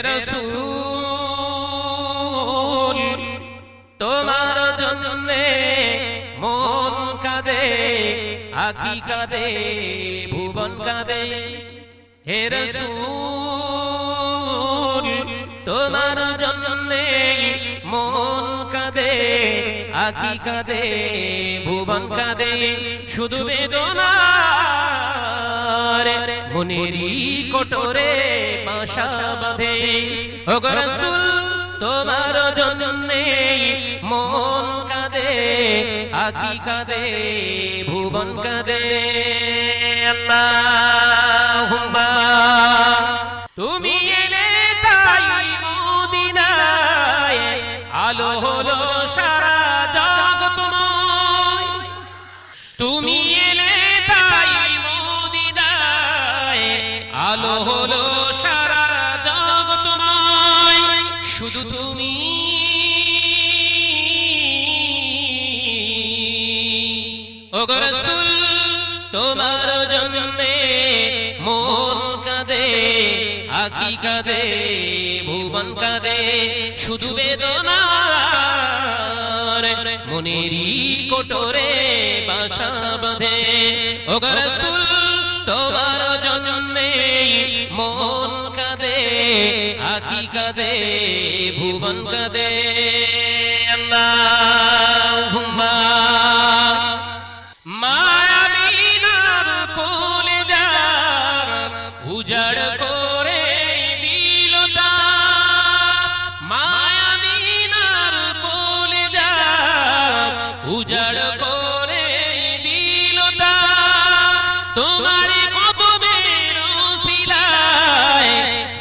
রাসূল তোমার জন্যে মন কাঁদে, আঁখি কাঁদে, ভুবন কাঁদে। হে রাসূল তোমার জন্যে মন কাঁদে, আঁখি কাঁদে, ভুবন কাঁদে। শুধু বেদনার মনেরই কোটরে বাসা বাঁধে। ওগো রাসূল তোমার জন্যে মন কাঁদে, আঁখি কাঁদে, ভুবন কাঁদে। আল্লাহুম্মা তুমি এলে তাই মদিনায়, আলো হলো সারা জগৎময়। তুমি এলে তাই মদিনায়, আলো হলো সারা জগৎময়। শুধু তুমি ওগো রাসূল তোমার জন্যে মন কাঁদে, আঁখি কাঁদে, ভুবন কাঁদে। শুধু বেদনার মনেরই কোটরে বাসা বাঁধে। ওগো রাসূল তোমার জন্যে মন কাঁদে, আঁখি কাঁদে, ভুবন কাঁদে। আল্লাহুম্মা মায়াবিনার কলিজা উজাড় করে দিল তার, মায়াবিনার কলিজা উজাড় করে দিল তার। তোমার কদমের ওসিলায়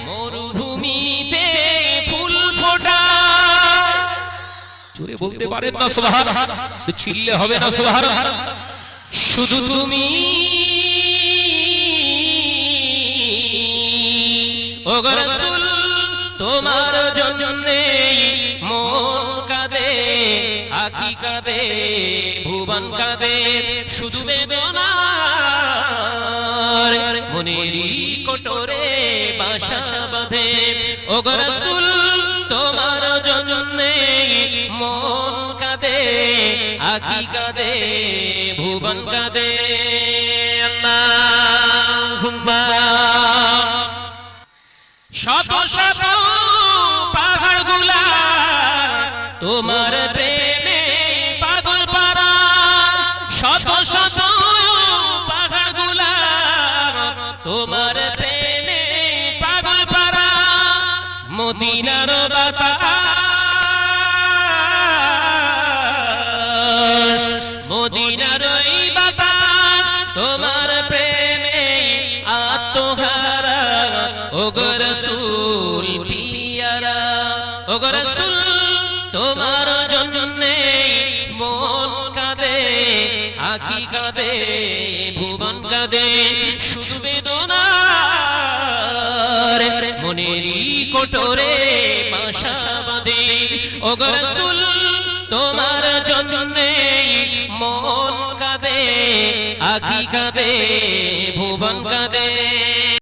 মরুভূমিতে ফুল ফোটায়। জোরে বলতে পারেন না সুবহানাল্লাহ? চিল্লে হবে না সুবহানাল্লাহ? শুধু তুমি ওগো রাসূল তোমার জন্যে মন কাঁদে, আঁখি কাঁদে, ভুবন কাঁদে। শুধু বেদনার মনেরই কোটরে বাসা বাঁধে। ওগো রাসূল তোমার জন্যে মন কাঁদে, আঁখি কাঁদে, ভুবন কাঁদে। আল্লাহুম্মা শত শত পাহাড়গুলা তোমার প্রেমে পাগল পারা। শত শত পাহাড়গুলা তোমার প্রেমে পাগল পারা। মদিনার বাতাস, মদিনার ওই বাতাস তোমার প্রেমে আত্মহারা। ওগো রাসূল পিয়ারা, ওগো রাসূল তোমার জন্যে মন কাঁদে, আঁখি কাঁদে, ভুবন কাঁদে। শুধু বেদনার মনেরই কোটরে বাসা বাঁধে। ওগো রাসূল তোমার জন্যে মন কাঁদে, আঁখি কাঁদে, ভুবন কাঁদে।